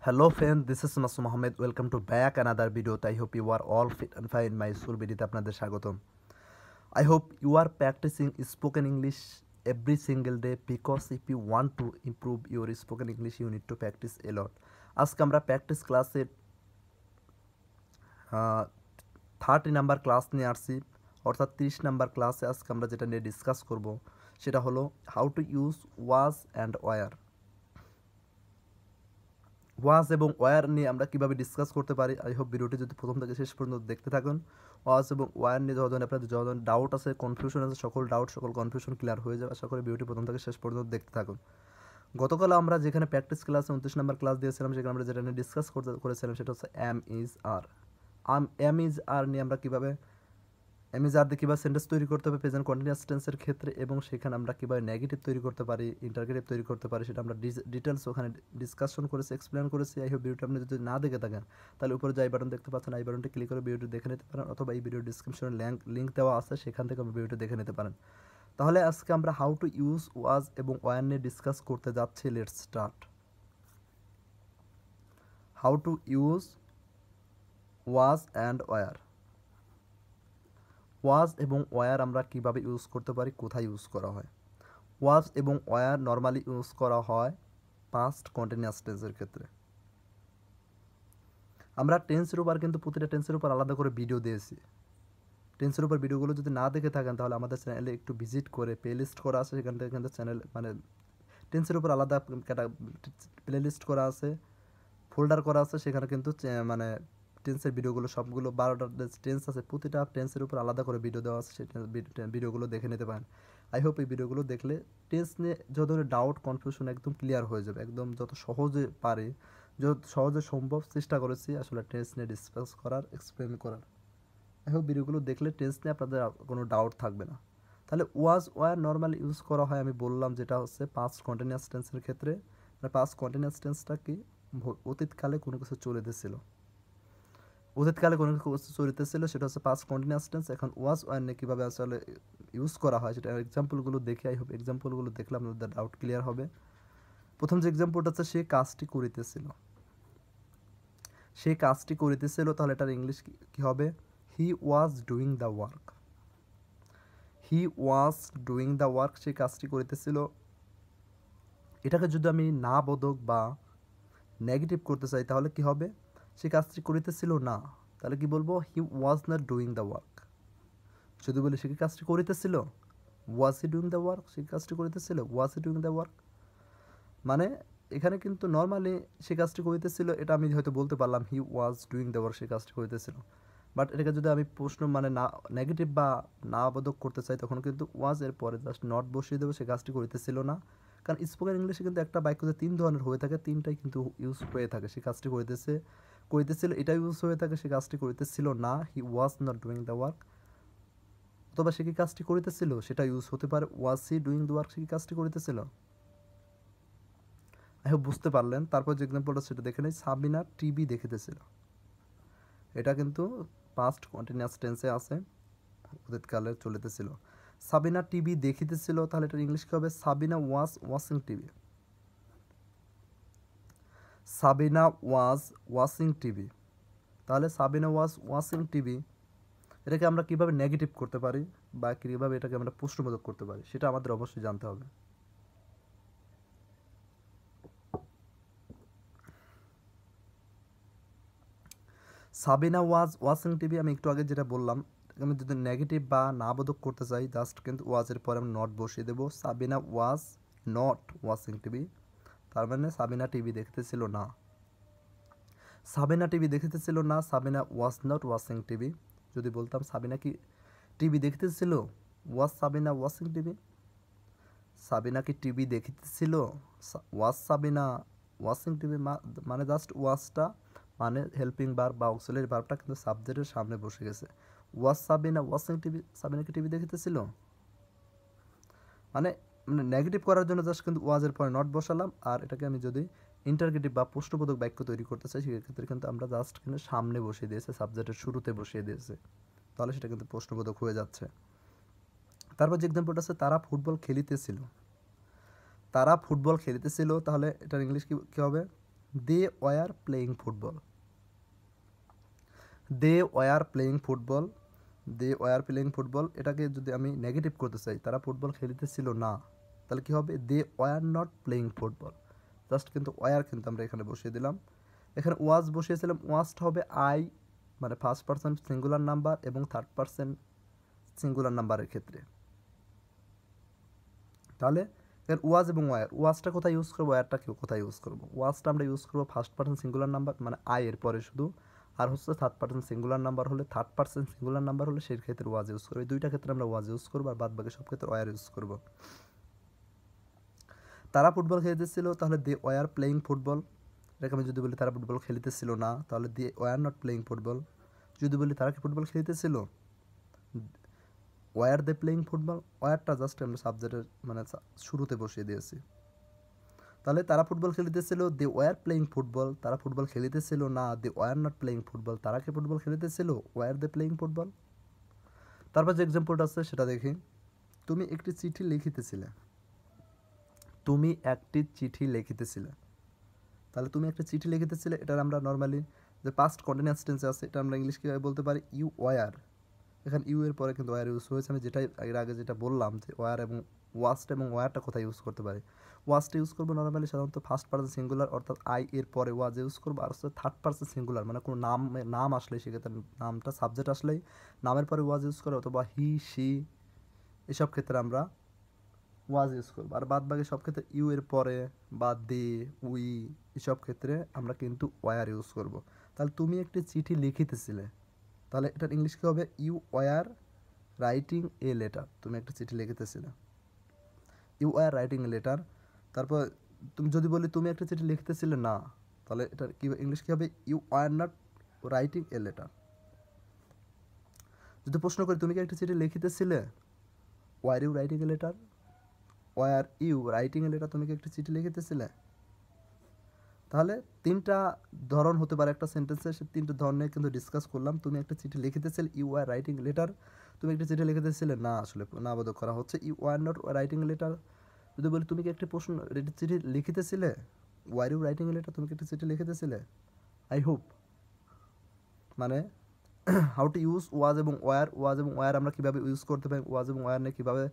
Hello friend, this is Masu Mohammed. Welcome to back another video. I hope you are all fit and fine. My school video আপনাদের স্বাগতম. I hope you are practicing spoken English every single day because if you want to improve your spoken English you need to practice a lot. আজকে আমরা practice ক্লাসের 30 number class নিয়ে আসছি, অর্থাৎ 30 number ক্লাসে আজকে আমরা যেটা নিয়ে ডিসকাস করব সেটা হলো how to use was and were. Was এবং ওয়ার নিয়ে আমরা কীভাবে ডিসকাস করতে পারি। আই হোপ ভিডিওটি যদি প্রথম থেকে শেষ পর্যন্ত দেখতে থাকুন। ওয়াজ এবং ওয়ার নিয়ে যখন আপনাদের যখন ডাউট আছে, কনফিউশন আছে, সকল ডাউট সকল কনফিউশন ক্লিয়ার হয়ে যাবে। আশা করি ভিডিওটি প্রথম থেকে শেষ পর্যন্ত দেখতে থাকুন। গতকাল আমরা যেখানে প্র্যাকটিস ক্লাসে 29 নম্বর ক্লাস দিয়েছিলাম, সেখানে আমরা যেটা নিয়ে ডিসকাস করেছিলাম সেটা হচ্ছে am is are. Am is are নিয়ে আমরা কীভাবে এম ইজ আর দিয়ে কীভাবে সেন্টেন্স তৈরি করতে হবে প্রেজেন্ট কন্টিনিউয়াস টেন্সের ক্ষেত্রে, এবং সেখানে আমরা কীভাবে নেগেটিভ তৈরি করতে পারি, ইন্টারগেটিভ তৈরি করতে পারি, সেটা আমরা ডিটেলস ওখানে ডিসকাশন করেছি, এক্সপ্লেন করেছি। এই ভিডিওটা আপনি যদি না দেখে থাকেন তাহলে উপরে যে আই বাটন দেখতে পাচ্ছেন, আই বাটনটি ক্লিক করে ভিডিওটি দেখে নিতে পারেন, অথবা এই ভিডিও ডিসক্রিপশনে লিঙ্ক দেওয়া আছে, সেখান থেকে ভিডিওটি দেখে নিতে পারেন। তাহলে আজকে আমরা হাউ টু ইউজ ওয়াজ এবং ওয়ার নিয়ে ডিসকাস করতে যাচ্ছি। Let's start. How to use was and were. Was এবং ওয়ার আমরা কিভাবে ইউজ করতে পারি, কোথায় ইউজ করা হয়। ওয়াজ এবং ওয়ার নর্মালি ইউজ করা হয় পাস্ট কন্টিনিউয়াস টেন্সের ক্ষেত্রে। আমরা টেন্সের উপর কিন্তু প্রতিটা টেন্সের উপর আলাদা করে ভিডিও দিয়েছি। টেন্সের উপর ভিডিওগুলো যদি না দেখে থাকেন তাহলে আমাদের চ্যানেলে একটু ভিজিট করে প্লেলিস্ট করা আছে, সেখান থেকে কিন্তু চ্যানেল টেন্সের উপর আলাদা প্লেলিস্ট করা আছে, ফোল্ডার করা আছে, সেখানে কিন্তু টেন্সের ভিডিওগুলো সবগুলো 12টা টেন্স আছে, প্রতিটা টেন্সের উপর আলাদা করে ভিডিও দেওয়া আছে, সেই ভিডিওগুলো দেখে নিতে পারেন। আই হোপ এই ভিডিওগুলো দেখলে টেন্স নিয়ে যত ধরনের ডাউট কনফিউশন একদম ক্লিয়ার হয়ে যাবে। একদম যত সহজে পারে, যত সহজে সম্ভব চেষ্টা করেছি আসলে টেন্স নিয়ে ডিসকাস করার, এক্সপ্লেন করার। আই হোপ ভিডিওগুলো দেখলে টেন্স নিয়ে আপনাদের কোনো ডাউট থাকবে না। তাহলে ওয়াজ ওয়ার নর্মালি ইউজ করা হয়, আমি বললাম যেটা হচ্ছে পাস্ট কন্টিনিউয়াস টেন্সের ক্ষেত্রে। পাস্ট কন্টিনিউয়াস টেন্সটা কি, অতীতকালে কোনো কিছু চলেতেছিল, অতীতকালে কোনো কিছু চলিতেছিল, সেটা হচ্ছে পাস্ট কন্টিনিউয়াস টেন্স। এখন ওয়াজ ওয়ার নিয়ে কীভাবে আসলে ইউজ করা হয় সেটা এক্সাম্পলগুলো দেখে, আই হোপ এক্সাম্পলগুলো দেখলে আপনাদের ডাউট ক্লিয়ার হবে। প্রথম যে এক্সাম্পলটা হচ্ছে সে কাজটি করিতেছিল, সে কাজটি করিতেছিল, তাহলে এটার ইংলিশ কী হবে, he was doing the work. He was doing the work, সে কাজটি করিতেছিল। এটাকে যদি আমি না বোধক বা নেগেটিভ করতে চাই তাহলে কি হবে, সে কাজটি করিতেছিল না, তাহলে কি বলবো, he was not doing the work. যদি বলি সে কি কাজটি করিতেছিল, was he doing the work, সে কাজটি করিতেছিল, was he doing the work. মানে এখানে কিন্তু নর্মালি সে কাজটি করিতেছিল, এটা আমি হয়তো বলতে পারলাম হি ওয়াজ ডুইং দ্য ওয়ার্ক, সে কাজটি করিতেছিল। বাট এটাকে যদি আমি প্রশ্ন না নেগেটিভ বা না বোধক করতে চাই, তখন কিন্তু ওয়াজ এর পরে জাস্ট নট বসিয়ে দেবো, সে কাজটি করিতেছিল না। কারণ স্পোকেন ইংলিশে কিন্তু একটা বাক্য যে 3 ধরনের হয়ে থাকে, 3টাই কিন্তু ইউজ হয়ে থাকে। সে কাজটি করিতেছিল এটা ইউজ হয়ে থাকে, সে কাজটি করিতেছিল না, he was not doing the work. অথবা সে কি কাজটি করিতেছিল সেটা ইউজ হতে পারে, was he doing the work, সে কি কাজটি করিতেছিল। আই হোপ বুঝতে পারলেন। তারপর যে এক্সাম্পলটা সেটা দেখে নেই, সাবিনা টিভি দেখিতেছিল। এটা কিন্তু পাস্ট কন্টিনিউয়াস টেন্সে আছে, অতীতকালে চলিতেছিল। সাবিনা টিভি দেখিতেছিল, তাহলে এটার ইংলিশ কী হবে, Sabina was watching TV. Sabina was watching TV, তাহলে সাবিনা ওয়াজ ওয়াচিং টিভি, এটাকে আমরা কীভাবে নেগেটিভ করতে পারি বা কীভাবে এটাকে আমরা প্রশ্নবোধক করতে পারি সেটা আমাদের অবশ্যই জানতে হবে। সাবিনা ওয়াজ ওয়াচিং টিভি, আমি একটু আগে যেটা বললাম, আমি যদি নেগেটিভ বা না বোধক করতে চাই জাস্ট কিন্তু ওয়াজের পরে আমি নট বসিয়ে দেবো, Sabina was not watching TV, তার মানে সাবিনা টিভি দেখতেছিল না। সাবিনা টিভি দেখতেছিল না, Sabina was not watching TV. যদি বলতাম সাবিনা কি টিভি দেখতেছিল, ওয়াজ সাবিনা ওয়াচিং টিভি, সাবিনা কি টিভি দেখতেছিল, ওয়াজ সাবিনা ওয়াচিং টিভি, মানে জাস্ট ওয়াজটা মানে হেল্পিং ভার্ব বা অক্সিলারি ভার্বটা কিন্তু সাবজেক্টের সামনে বসে গেছে। ওয়াজ সাবিনা ওয়াচিং টিভি, সাবিনা কি টিভি দেখতেছিল, মানে নেগেটিভ করার জন্য জাস্ট কিন্তু ওয়াজের পরে নট বসালাম। আর এটাকে আমি যদি ইন্টারগেটিভ বা প্রশ্নবোধক বাক্য তৈরি করতে চাই, সেক্ষেত্রে কিন্তু আমরা জাস্ট কিন্তু সামনে বসিয়ে দিয়েছে, সাবজেক্টের শুরুতে বসিয়ে দিয়েছে, তাহলে সেটা কিন্তু প্রশ্নবোধক হয়ে যাচ্ছে। তারপর যে এক্সাম্পলটা আছে, তারা ফুটবল খেলিতেছিল। তারা ফুটবল খেলিতেছিল, তাহলে এটার ইংলিশ কী হবে, they were playing football, they were playing football, they were playing football, এটাকে যদি আমি নেগেটিভ করতে চাই তারা ফুটবল খেলিতেছিল না, তাহলে কী হবে they were not playing football. Just কিন্তু ওয়ার কিন্তু আমরা এখানে বসিয়ে দিলাম, এখানে ওয়াজ বসিয়েছিলাম, ওয়াজটা হবে আই মানে ফার্স্ট পারসন সিঙ্গুলার নাম্বার এবং থার্ড পারসন সিঙ্গুলার নাম্বারের ক্ষেত্রে। তাহলে এর ওয়াজ এবং ওয়ার, ওয়াজটা কোথায় ইউজ করবো, ওয়ারটা কেউ কোথায় ইউজ করবো? ওয়াজটা আমরা ইউজ করবো ফার্স্ট পারসন সিঙ্গুলার নাম্বার মানে আই এর পরে শুধু, আর হচ্ছে থার্ড পারসন সিঙ্গুলার নাম্বার হলে, থার্ড পারসন সিঙ্গুলার নাম্বার হলে সেই ক্ষেত্রে ওয়াজ ইউজ করবো। এই দুইটা ক্ষেত্রে আমরা ওয়াজ ইউজ করবো, আর বাদ বাকি সব ক্ষেত্রে ওয়ার ইউজ করবো। তারা ফুটবল খেলিতেছিল, তাহলে দে ওয়ার প্লেয়িং ফুটবল। এটাকে আমি যদি বলি তারা ফুটবল খেলিতেছিল না, তাহলে they were not playing football. যদি বলি তারা কি ফুটবল খেলিতেছিল, ওয়ার দে প্লেয়িং ফুটবল, ওয়ারটা জাস্ট আমরা সাবজেক্টের মানে শুরুতে বসিয়ে দিয়েছি। তাহলে তারা ফুটবল খেলিতেছিল, দে ওয়ার প্লেয়িং ফুটবল, তারা ফুটবল খেলিতেছিল না, they were not playing football, তারা কি ফুটবল খেলিতেছিল, ওয়ার দে প্লেয়িং ফুটবল। তারপর যে এক্সাম্পলটা আছে সেটা দেখি, তুমি একটি চিঠি লিখিতেছিলে, তুমি একটি চিঠি লিখিতেছিলে, তাহলে তুমি একটা চিঠি লিখিতেছিলে, এটার আমরা নর্মালি যে পাস্ট কন্টিনিউয়াস টেন্সে আছে এটা আমরা ইংলিশ কীভাবে বলতে পারি, ইউ ওয়ার। এখানে ইউ এর পরে কিন্তু ওয়ার ইউজ হয়েছে, আমি যেটাই এর আগে যেটা বললাম যে ওয়ার এবং ওয়াস্ট এবং ওয়ারটা কোথায় ইউজ করতে পারি, ওয়াস্টটা ইউজ করবো নর্মালি সাধারণত ফার্স্ট পার্সন সিঙ্গুলার অর্থাৎ আই এর পরে ওয়াজ ইউজ করবো, আর হচ্ছে থার্ড পার্সন সিঙ্গুলার মানে কোনো নাম আসলেই সেক্ষেত্রে নামটা সাবজেক্ট আসলেই নামের পরে ওয়াজ ইউজ করে, অথবা হি সি এসব ক্ষেত্রে আমরা ওয়াজ ইউজ করবো। আর বাদ বাকি সব ক্ষেত্রে ইউ এর পরে বা দে উই এসব ক্ষেত্রে আমরা কিন্তু ওয়ার ইউজ করব। তাহলে তুমি একটি চিঠি লিখিতেছিলে, তাহলে এটার ইংলিশ কী হবে, you were writing a letter, তুমি একটা চিঠি লিখিতেছিলে, you were writing a letter. তারপর তুমি যদি বলি তুমি একটা চিঠি লিখতেছিলে না, তাহলে এটার কী ইংলিশ কী হবে, you were not writing a letter. যদি প্রশ্ন করি তুমি কি একটা চিঠি লিখিতেছিলে, were you writing a letter, were you writing a letter, তুমি কি একটা চিঠি লিখিতেছিলে। তাহলে তিনটা ধরন হতে পারে একটা সেন্টেন্সে, সে তিনটা ধরনের কিন্তু ডিসকাস করলাম। তুমি একটা চিঠি লিখিতেছিলে, ইউ আর রাইটিং লেটার, তুমি একটা চিঠি লিখিতেছিলে না, আসলে না বোধক করা হচ্ছে, you are not writing letter. যদি বলি তুমি কি একটা প্রশ্ন চিঠি লিখিতেছিলে, ওয়ার ইউ রাইটিং লেটার, তুমি কি একটা চিঠি লিখিতেছিলে। আই হোপ মানে হাউ টু ইউজ ওয়াজ এবং ওয়ার, ওয়াজ এবং ওয়ার আমরা কীভাবে ইউজ করতে পারি, ওয়াজ এবং ওয়ার নিয়ে কীভাবে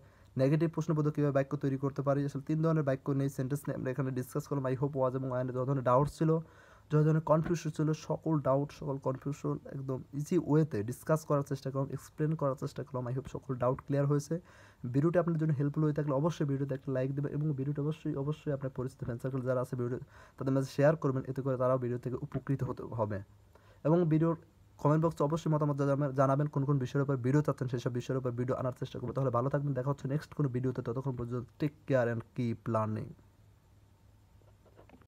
নেগেটিভ প্রশ্নবোধক কীভাবে বাক্য তৈরি করতে পারি, আসলে তিন ধরনের বাক্য নেই সেন্টেন্স নিয়ে আমরা এখানে ডিসকাস করলাম। আই হোপ ওয়াজ এবং ওয়ার যত ধরনের ডাউট ছিল, যত ধরনের কনফিউশন ছিল, সকল ডাউট সকল কনফিউশন একদম ইজি ওয়েতে ডিসকাস করার চেষ্টা করলাম, এক্সপ্লেন করার চেষ্টা করলাম। আই হোপ সকল ডাউট ক্লিয়ার হয়েছে। ভিডিওটি আপনার জন্য হেল্পফুল হয়ে থাকলে অবশ্যই ভিডিওতে একটা লাইক দেবেন এবং ভিডিওটি অবশ্যই আপনার পরিচিত ফ্রেন্ড সার্কেল যারা আছে ভিডিও তাদের মাঝে শেয়ার করবেন, এতে করে তারাও ভিডিও থেকে উপকৃত হতে হবে। এবং ভিডিওর কমেন্ট বক্সে অবশ্যই মতামত জানাবেন কোন কোন বিষয়ের উপর ভিডিও চাচ্ছেন, সেসব বিষয়ের উপর ভিডিও আনার চেষ্টা করবো। তাহলে ভালো থাকবেন, দেখা হচ্ছে নেক্সট কোনো ভিডিওতে, ততক্ষণ পর্যন্ত take care and keep learning.